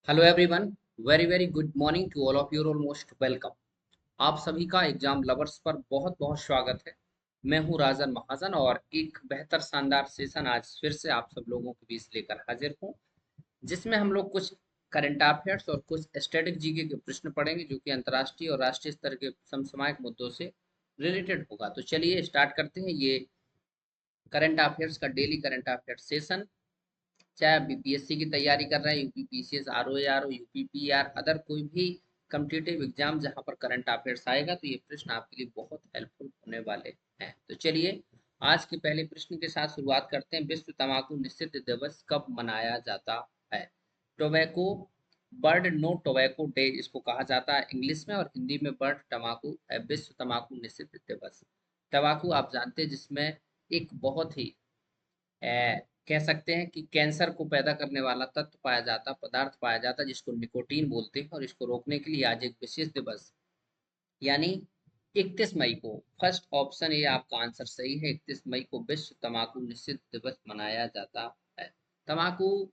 Hello everyone, very very good morning to all of you, most welcome. आप सभी का exam lovers पर बहुत बहुत स्वागत है। मैं हूं राजन महाजन और एक बेहतर शानदार सेशन आज फिर से आप सब लोगों के बीच लेकर हाजिर हूं, जिसमें हम लोग कुछ करंट अफेयर्स और कुछ स्टैटिक जीके के प्रश्न पढ़ेंगे जो कि अंतर्राष्ट्रीय और राष्ट्रीय स्तर के समसामयिक मुद्दों से रिलेटेड होगा। तो चलिए स्टार्ट करते हैं ये करंट अफेयर्स का डेली करंट अफेयर सेशन। चाहे आप बीपीएससी की तैयारी कर रहे हैं, UP PCS, RO UP PR, other कोई भी कम्पिटिटिव एग्जाम जहां पर करंट अफेयर्स आएगा तो ये प्रश्न आपके लिए बहुत हेल्पफुल होने वाले हैं। तो चलिए आज के पहले प्रश्न के साथ शुरुआत करते हैं। विश्व तंबाकू निषिद्ध दिवस कब मनाया जाता है? Tobacco bird no tobacco day इसको कहा जाता है इंग्लिश में, और हिंदी में बर्ड तंबाकू विश्व तंबाकू निषिद्ध दिवस। तंबाकू आप जानते हैं जिसमें एक बहुत ही कह सकते हैं कि कैंसर को पैदा करने वाला तत्व पाया जाता, पदार्थ पाया जाता, जिसको निकोटीन बोलते हैं। और इसको रोकने के लिए आज एक विशेष दिवस यानी 31 मई को, फर्स्ट ऑप्शन ये आपका आंसर सही है, 31 मई को विश्व तंबाकू निषिद्ध दिवस मनाया जाता है। तंबाकू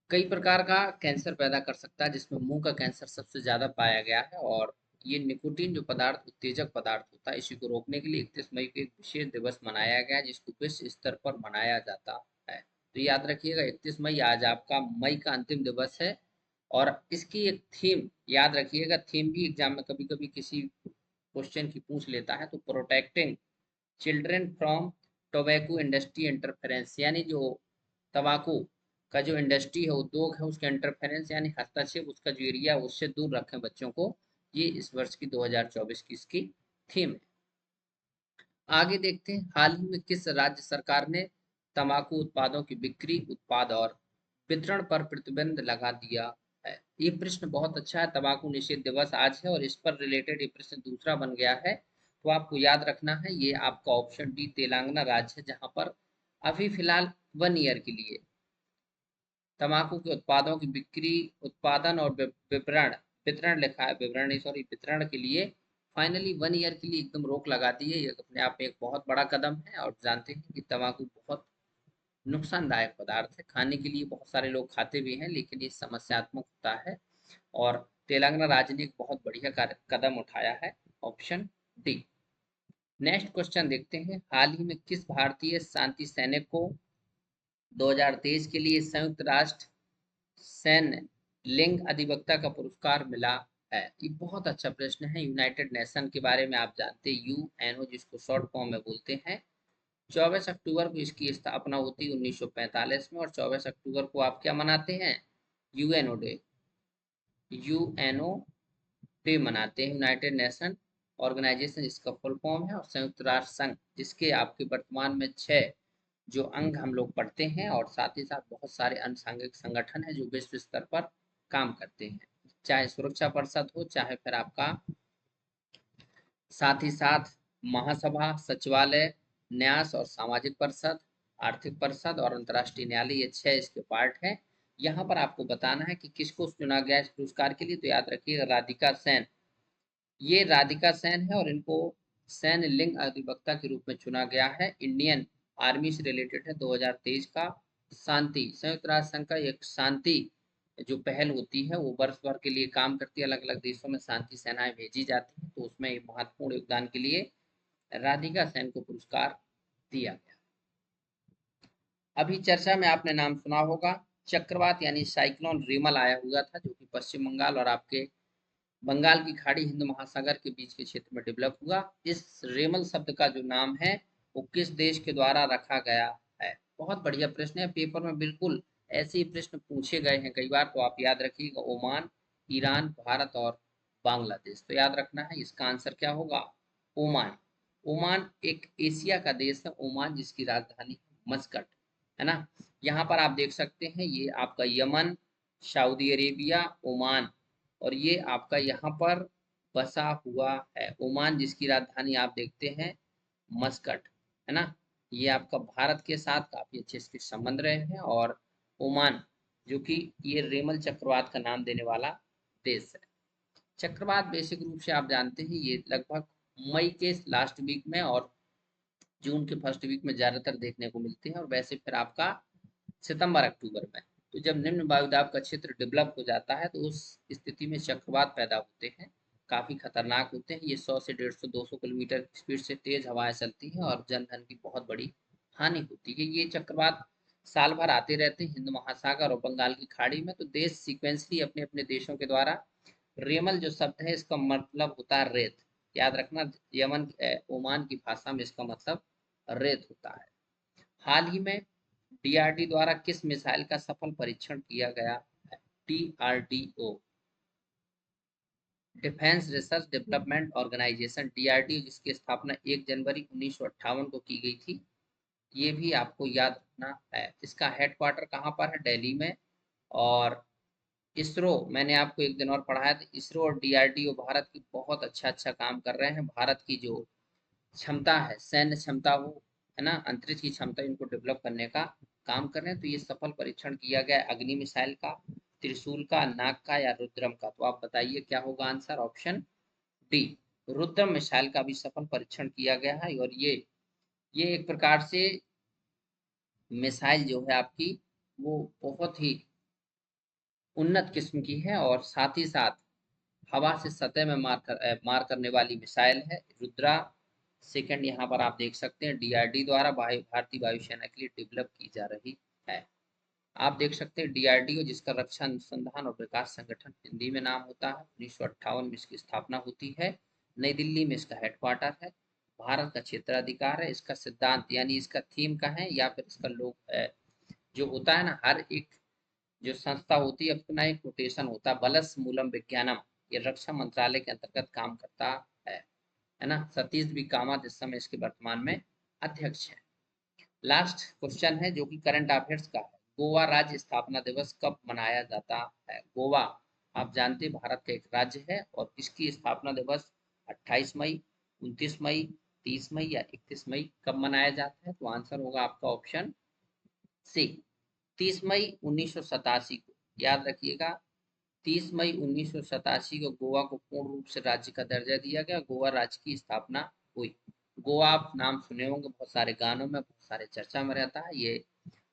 कई प्रकार का कैंसर पैदा कर सकता है, जिसमें मुंह का कैंसर सबसे ज्यादा पाया गया है। और ये निकोटीन जो पदार्थ उत्तेजक पदार्थ होता है, इसी को रोकने के लिए 31 मई को एक विशेष दिवस मनाया गया है, जिसको विश्व स्तर पर मनाया जाता है। तो याद रखिएगा 31 मई आज आपका मई का अंतिम दिवस है। और इसकी एक थीम याद रखिएगा, थीम भी एग्जाम में कभी कभी किसी क्वेश्चन की पूछ लेता है, तो protecting children from tobacco industry interference, यानी जो तंबाकू का जो इंडस्ट्री है, उद्योग है, उसका इंटरफेरेंस यानी हस्तक्षेप, उसका जो एरिया है उससे दूर रखें बच्चों को। ये इस वर्ष की 2024 की इसकी थीम है। आगे देखते हैं, हाल ही में किस राज्य सरकार ने तंबाकू उत्पादों की बिक्री, उत्पाद और वितरण पर प्रतिबंध लगा दिया है? ये प्रश्न बहुत अच्छा है। तंबाकू निषेध दिवस आज है और इस पर रिलेटेड ये प्रश्न दूसरा बन गया है। तो आपको याद रखना है, ये आपका ऑप्शन डी तेलंगाना राज्य है, जहां पर अभी फिलहाल 1 ईयर के लिए तंबाकू के उत्पादों की बिक्री, उत्पादन और विपणन, वितरण लिखा है, विवरण नहीं सॉरी, वितरण के लिए फाइनली 1 ईयर के लिए एकदम रोक लगा दी है। ये अपने आप में एक बहुत बड़ा कदम है। और जानते हैं कि तंबाकू बहुत नुकसानदायक पदार्थ है, खाने के लिए बहुत सारे लोग खाते भी हैं, लेकिन ये समस्यात्मक होता है। और तेलंगाना राज्य ने एक बहुत बढ़िया कदम उठाया है, ऑप्शन डी। नेक्स्ट क्वेश्चन देखते हैं, हाल ही में किस भारतीय शांति सैनिक को 2023 के लिए संयुक्त राष्ट्र सैन्य लिंग अधिवक्ता का पुरस्कार मिला है? ये बहुत अच्छा प्रश्न है। यूनाइटेड नेशन के बारे में आप जानते हैं, यूएनओ जिसको शॉर्ट फॉर्म में बोलते हैं। 24 अक्टूबर को इसकी स्थापना होती है 1945 में, और 24 अक्टूबर को आप क्या मनाते हैं? यूएनओ डे, यूएनओ डे मनाते हैं। यूनाइटेड नेशन ऑर्गेनाइजेशन इसका फुल फॉर्म है। और संयुक्त राष्ट्र संघ, जिसके आपके वर्तमान में 6 जो अंग हम लोग पढ़ते हैं, और साथ ही साथ बहुत सारे अनुसांगिक संगठन हैं जो विश्व स्तर पर काम करते हैं, चाहे सुरक्षा परिषद हो, चाहे फिर आपका साथ ही साथ महासभा, सचिवालय, न्यास और सामाजिक परिषद, आर्थिक परिषद और अंतर्राष्ट्रीय न्यायालय, ये 6 इसके पार्ट हैं। यहाँ पर आपको बताना है कि किसको चुना गया इस पुरस्कार के लिए। तो याद रखिएगा राधिका सेन, ये राधिका सेन है, और इनको सैन्य लिंग अधिवक्ता के रूप में चुना गया है। इंडियन आर्मी से रिलेटेड है। 2023 का शांति, संयुक्त राष्ट्र संघ का एक शांति जो पहल होती है, वो वर्ष भर के लिए काम करती है, अलग अलग देशों में शांति सेनाएं भेजी जाती हैं, तो उसमें महत्वपूर्ण योगदान के लिए राधिका सेन को पुरस्कार दिया गया। अभी चर्चा में आपने नाम सुना होगा, चक्रवात यानी साइक्लोन रेमल आया हुआ था, जो कि पश्चिम बंगाल और आपके बंगाल की खाड़ी, हिंद महासागर के बीच के क्षेत्र में डेवलप हुआ। इस रेमल शब्द का जो नाम है वो किस देश के द्वारा रखा गया है? बहुत बढ़िया प्रश्न है, पेपर में बिल्कुल ऐसे ही प्रश्न पूछे गए हैं कई बार, तो आप याद रखिएगा, ओमान, ईरान, भारत और बांग्लादेश। तो याद रखना है, इसका आंसर क्या होगा? ओमान। ओमान एक एशिया का देश है, ओमान, जिसकी राजधानी मस्कट है ना। यहाँ पर आप देख सकते हैं, ये आपका यमन, सऊदी अरेबिया, ओमान, और ये आपका यहाँ पर बसा हुआ है ओमान, जिसकी राजधानी आप देखते हैं मस्कट है ना। ये आपका भारत के साथ काफी अच्छे इसके संबंध रहे हैं। और ओमान जो कि ये रेमल चक्रवात का नाम देने वाला देश है। चक्रवात बेसिक रूप से आप जानते हैं, ये लगभग मई के लास्ट वीक में और जून के फर्स्ट वीक में ज्यादातर देखने को मिलते हैं, और वैसे फिर आपका सितंबर अक्टूबर में तो जब निम्न वायुदाब का क्षेत्र डेवलप हो जाता है तो उस स्थिति में चक्रवात पैदा होते हैं, काफी खतरनाक होते हैं। ये 100 से 150 200 किलोमीटर स्पीड से तेज हवाएं चलती हैं और जनधन की बहुत बड़ी हानि होती है। ये चक्रवात साल भर आते रहते हैं हिंद महासागर और बंगाल की खाड़ी में। तो देश सीक्वेंसली अपने अपने देशों के द्वारा रेमल जो शब्द है इसका मतलब होता है रेत, याद रखना। यमन ओमान की भाषा में इसका मतलब रेत होता है। हाल ही में डीआरडी द्वारा किस मिसाइल का सफल परीक्षण किया गया है? DRDO, defence research development organisation, DRDO, जिसकी स्थापना 1 जनवरी 1958 को की गई थी। ये भी आपको याद रखना है। इसका हेडक्वार्टर कहाँ पर है? दिल्ली में। और इसरो, मैंने आपको एक दिन और पढ़ाया था, इसरो और डीआरडीओ भारत की बहुत अच्छा अच्छा काम कर रहे हैं। भारत की जो क्षमता है, सैन्य क्षमता हो, है ना, अंतरिक्ष की क्षमता, इनको डेवलप करने का काम कर रहे हैं। तो ये सफल परीक्षण किया गया है अग्नि मिसाइल का, त्रिशूल का, नाग का या रुद्रम का। तो आप बताइए क्या होगा answer? Option D, Rudram missile का भी सफल परीक्षण किया गया है। और ये एक प्रकार से मिसाइल जो है आपकी, वो बहुत ही उन्नत किस्म की है और साथ ही साथ हवा से सतह में मार करने वाली मिसाइल है रुद्रा सेकंड। यहाँ पर आप देख सकते हैं डीआरडी द्वारा भारतीय वायुसेना के लिए डेवलप की जा रही है। आप देख सकते हैं डीआरडीओ, जिसका रक्षा अनुसंधान और विकास संगठन हिंदी में नाम होता है, 1958 में इसकी स्थापना होती है। नई दिल्ली में इसका हेडक्वार्टर है। भारत का क्षेत्राधिकार है। इसका सिद्धांत यानी इसका थीम का है या फिर इसका लोग जो होता है ना, हर एक जो संस्था होती है अपना एक कोटेशन होता है, बलस मूलम विज्ञानम। ये रक्षा मंत्रालय के अंतर्गत काम करता है ना। सतीश बी कामत इस समय इसके वर्तमान में अध्यक्ष है। लास्ट क्वेश्चन है जो कि करंट अफेयर्स का है। गोवा राज्य स्थापना दिवस कब मनाया जाता है? गोवा, आप जानते हैं, भारत का एक राज्य है और इसकी स्थापना दिवस 28 मई, 29 मई, 30 मई या 31 मई कब मनाया जाता है? तो आंसर होगा आपका ऑप्शन सी, 30 मई 1987 को। याद रखिएगा, 30 मई 1987 को गोवा को पूर्ण रूप से राज्य का दर्जा दिया गया, गोवा राज्य की स्थापना हुई। गोवा आप नाम सुने होंगे, बहुत सारे गानों में, बहुत सारे चर्चा में रहता है। ये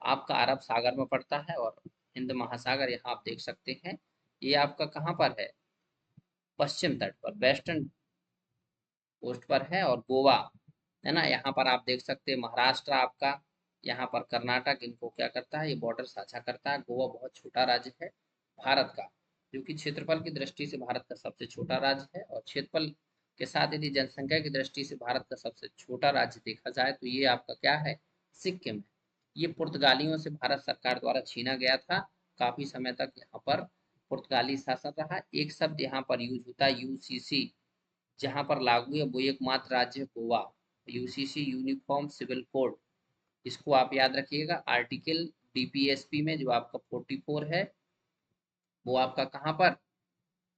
आपका अरब सागर में पड़ता है और हिंद महासागर यहाँ आप देख सकते हैं। ये आपका कहाँ पर है? पश्चिम तट पर, वेस्टर्न कोस्ट पर है। और गोवा, है ना, यहाँ पर आप देख सकते हैं महाराष्ट्र आपका, यहाँ पर कर्नाटक इनको क्या करता है, ये बॉर्डर साझा करता है। गोवा बहुत छोटा राज्य है भारत का, जो कि क्षेत्रफल की दृष्टि से भारत का सबसे छोटा राज्य है। और क्षेत्रफल के साथ यदि जनसंख्या की दृष्टि से भारत का सबसे छोटा राज्य देखा जाए तो ये आपका क्या है? सिक्किम है। ये पुर्तगालियों से भारत सरकार द्वारा छीना गया था। काफी समय तक यहाँ पर पुर्तगाली शासन रहा। एक शब्द यहाँ पर यूज होता है यूसीसी, जहां पर लागू है वो एकमात्र राज्य है Goa. UCC, uniform civil code, इसको आप याद रखिएगा। आर्टिकल डीपीएसपी में जो आपका 44 है, वो आपका कहाँ पर,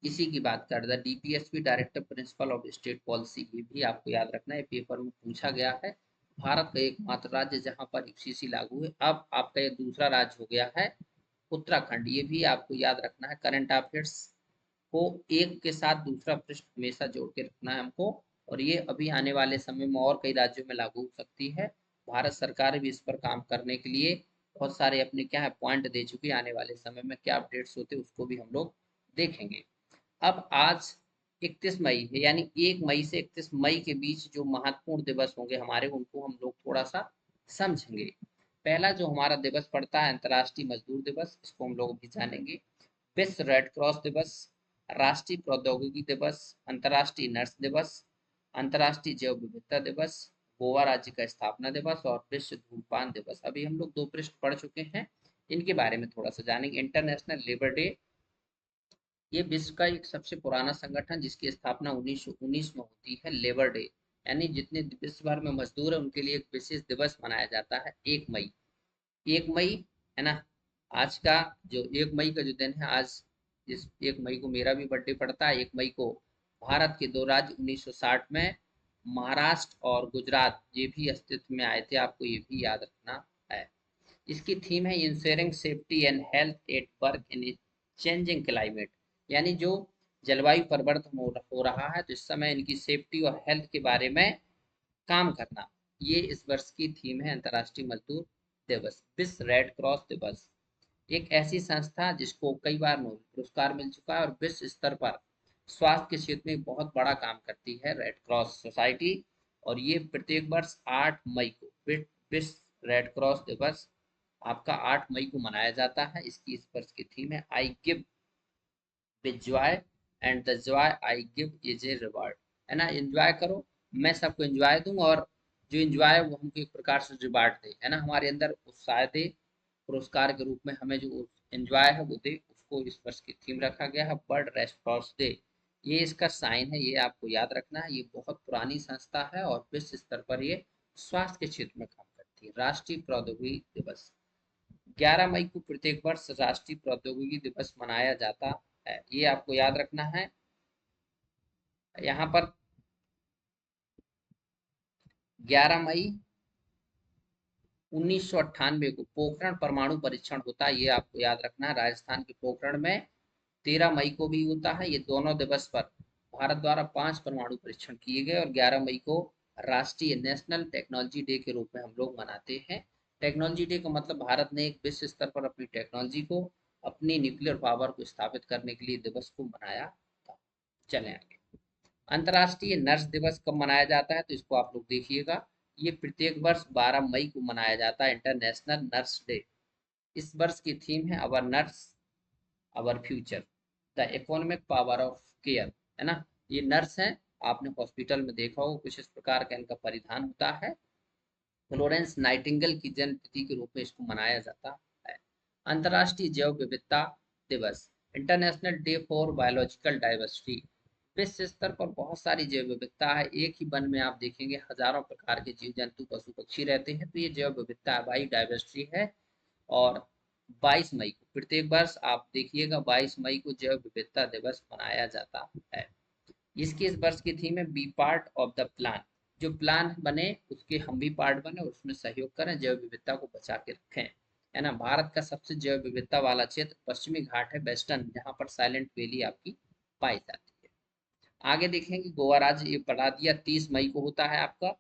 इसी की बात कर रहा था, DPSP directive principle of state policy. ये भी आपको याद रखना है, पेपर में पूछा गया है। भारत का एकमात्र राज्य जहां पर यूसीसी लागू है। अब आपका ये दूसरा राज्य हो गया है उत्तराखंड। ये भी आपको याद रखना है। करंट अफेयर्स को एक के साथ दूसरा पृष्ठ हमेशा जोड़ के रखना है हमको। और ये अभी आने वाले समय में और कई राज्यों में लागू हो सकती है। भारत सरकार भी इस पर काम करने के लिए बहुत सारे अपने क्या है पॉइंट दे चुकी है। आने वाले समय में क्या अपडेट्स होते हैं उसको भी हम लोग देखेंगे। अब आज 31 मई है, यानी 1 मई से 31 मई के बीच जो महत्वपूर्ण दिवस होंगे हमारे, उनको हम लोग थोड़ा सा समझेंगे। पहला जो हमारा दिवस पड़ता है अंतर्राष्ट्रीय मजदूर दिवस, इसको हम लोग भी जानेंगे। विश्व रेड क्रॉस दिवस, राष्ट्रीय प्रौद्योगिकी दिवस, अंतर्राष्ट्रीय नर्स दिवस, अंतर्राष्ट्रीय जैव विविधता दिवस, गोवा राज्य का स्थापना दिवस और विश्व धूमपान दिवस। अभी हम लोग 2 पृष्ठ पढ़ चुके हैं, इनके बारे में थोड़ा सा जानेंगे। इंटरनेशनल लेबर डे, ये विश्व का एक सबसे पुराना संगठन जिसकी स्थापना 1919 में होती है। लेबर डे यानी जितने विश्व भर में मजदूर है उनके लिए एक विशेष दिवस मनाया जाता है 1 मई। 1 मई, है ना, आज का जो 1 मई का जो दिन है, आज जिस 1 मई को मेरा भी बर्थडे पड़ता है। 1 मई को भारत के 2 राज्य 1960 में महाराष्ट्र और गुजरात ये भी अस्तित्व में आए थे, आपको ये भी याद रखना है। इसकी थीम है ensuring safety and health at work in changing climate, यानी जो जलवायु परिवर्तन हो रहा है तो इस समय इनकी सेफ्टी और हेल्थ के बारे में काम करना, ये इस वर्ष की थीम है अंतर्राष्ट्रीय मजदूर दिवस। विश्व रेड क्रॉस दिवस, एक ऐसी संस्था जिसको कई बार नोबेल पुरस्कार मिल चुका है और विश्व स्तर पर स्वास्थ्य के क्षेत्र में बहुत बड़ा काम करती है, रेड क्रॉस सोसाइटी। और ये प्रत्येक वर्ष 8 मई को विश्व रेड क्रॉस दिवस आपका 8 मई को मनाया जाता है। इसकी इस वर्ष की थीम है I give with Joy and the Joy I give is a reward. है ना, एंजॉय करो, मैं सबको एंजॉय दूं और जो एंजॉय है वो हमको एक प्रकार से रिवार्ड दे, है ना, हमारे अंदर उत्साह दे, पुरस्कार के रूप में हमें जो एंजॉय है वो दे। उसको इस वर्ष की थीम रखा गया है वर्ल्ड रेड क्रॉस डे। ये इसका साइन है, ये आपको याद रखना है। ये बहुत पुरानी संस्था है और विश्व स्तर पर ये स्वास्थ्य के क्षेत्र में काम करती है। राष्ट्रीय प्रौद्योगिकी दिवस 11 मई को प्रत्येक वर्ष राष्ट्रीय प्रौद्योगिकी दिवस मनाया जाता है, ये आपको याद रखना है। यहाँ पर 11 मई 1998 को पोखरण परमाणु परीक्षण होता है, ये आपको याद रखना है। राजस्थान के पोखरण में 13 मई को भी होता है। ये दोनों दिवस पर भारत द्वारा 5 परमाणु परीक्षण किए गए और 11 मई को राष्ट्रीय नेशनल टेक्नोलॉजी डे के रूप में हम लोग मनाते हैं। टेक्नोलॉजी डे का मतलब भारत ने एक विश्व स्तर पर अपनी टेक्नोलॉजी को, अपनी न्यूक्लियर पावर को स्थापित करने के लिए दिवस को मनाया था। चलें आगे। अंतर्राष्ट्रीय नर्स दिवस कब मनाया जाता है, तो इसको आप लोग देखिएगा। ये प्रत्येक वर्ष 12 मई को मनाया जाता है, इंटरनेशनल नर्स डे। इस वर्ष की थीम है our nurse our future, the economic power of care. है ना, ये नर्स हैं, आपने हॉस्पिटल में देखा हो कुछ इस प्रकार का इनका परिधान होता है। फ्लोरेंस नाइटिंगेल की जन्मतिथि के रूप में इसको मनाया जाता है। अंतर्राष्ट्रीय जैव विविधता दिवस, international day for biological diversity. विश्व स्तर पर बहुत सारी जैव विविधता है, एक ही वन में आप देखेंगे हजारों प्रकार के जीव जंतु पशु पक्षी रहते हैं, तो ये जैव विविधता बायोडाइवर्सिटी है। और 22 मई को प्रत्येक वर्ष आप देखिएगा 22 मई को जैव विविधता दिवस मनाया जाता है। इसकी इस वर्ष की थीम है be part of the plan, जो प्लान बने उसके हम भी पार्ट बने और उसमें सहयोग करें, जैव विविधता को बचा के रखें। है ना, भारत का सबसे जैव विविधता वाला क्षेत्र पश्चिमी घाट है वेस्टर्न, जहाँ पर साइलेंट वैली आपकी पाई जाती है। आगे देखेंगे गोवा राज्य, ये पढ़ा दिया, 30 मई को होता है आपका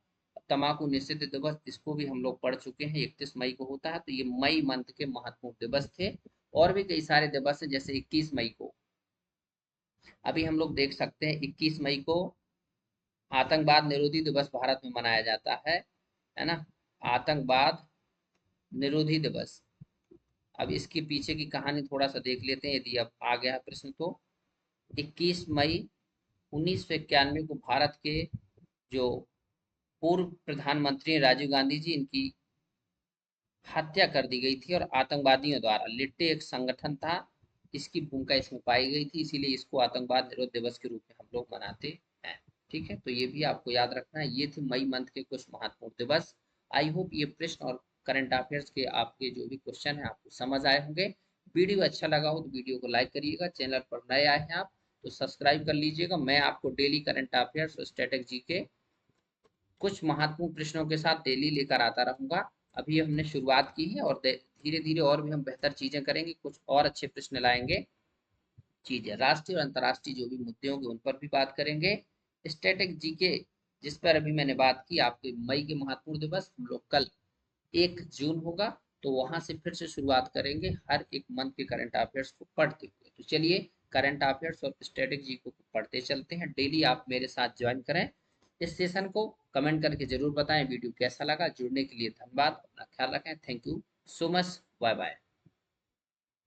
तंबाकू निषिद्ध दिवस, इसको भी हम लोग पढ़ चुके हैं, 31 मई को होता है। तो ये मई मंथ के महत्वपूर्ण दिवस थे। और भी कई सारे दिवस है, जैसे 21 मई को अभी हम लोग देख सकते हैं, 21 मई को आतंकवाद निरोधी दिवस भारत में मनाया जाता है ना, आतंकवाद निरोधी दिवस। अब इसके पीछे की कहानी थोड़ा सा देख लेते हैं, यदि अब आ गया प्रश्न तो। 21 मई 1991 को भारत के जो पूर्व प्रधानमंत्री राजीव गांधी जी, इनकी हत्या कर दी गई थी और आतंकवादियों द्वारा। लिट्टे एक संगठन था, इसकी भूमिका इसमें पाई गई थी, इसीलिए इसको आतंकवाद निरोध दिवस के रूप में हम लोग मनाते हैं। ठीक है, तो ये भी आपको याद रखना है। ये थे मई मंथ के कुछ महत्वपूर्ण दिवस। आई होप ये प्रश्न और करंट अफेयर्स के आपके जो भी क्वेश्चन है आपको समझ आए होंगे। वीडियो अच्छा लगा हो तो वीडियो को लाइक करिएगा, चैनल पर नए आए हैं आप तो सब्सक्राइब कर लीजिएगा। मैं आपको डेली करंट अफेयर्स और स्ट्रेटेजी के कुछ महत्वपूर्ण प्रश्नों के साथ डेली लेकर आता रहूंगा। अभी हमने शुरुआत की है और धीरे धीरे और भी हम बेहतर चीजें करेंगे, कुछ और अच्छे प्रश्न लाएंगे। चीजें राष्ट्रीय और अंतर्राष्ट्रीय जो भी मुद्दे होंगे उन पर भी बात करेंगे। स्टैटिक जीके जिस पर अभी मैंने बात की, आपके मई के महत्वपूर्ण दिवस हम लोग कल 1 जून होगा, तो वहां से फिर से शुरुआत करेंगे हर एक मंथ के करंट अफेयर्स को पढ़ते हुए। तो चलिए करंट अफेयर्स और स्ट्रेटेजी को पढ़ते चलते हैं। डेली आप मेरे साथ ज्वाइन करें इस सेशन को। कमेंट करके जरूर बताएं वीडियो कैसा लगा। जुड़ने के लिए धन्यवाद, अपना ख्याल रखें। Thank you so much, bye bye.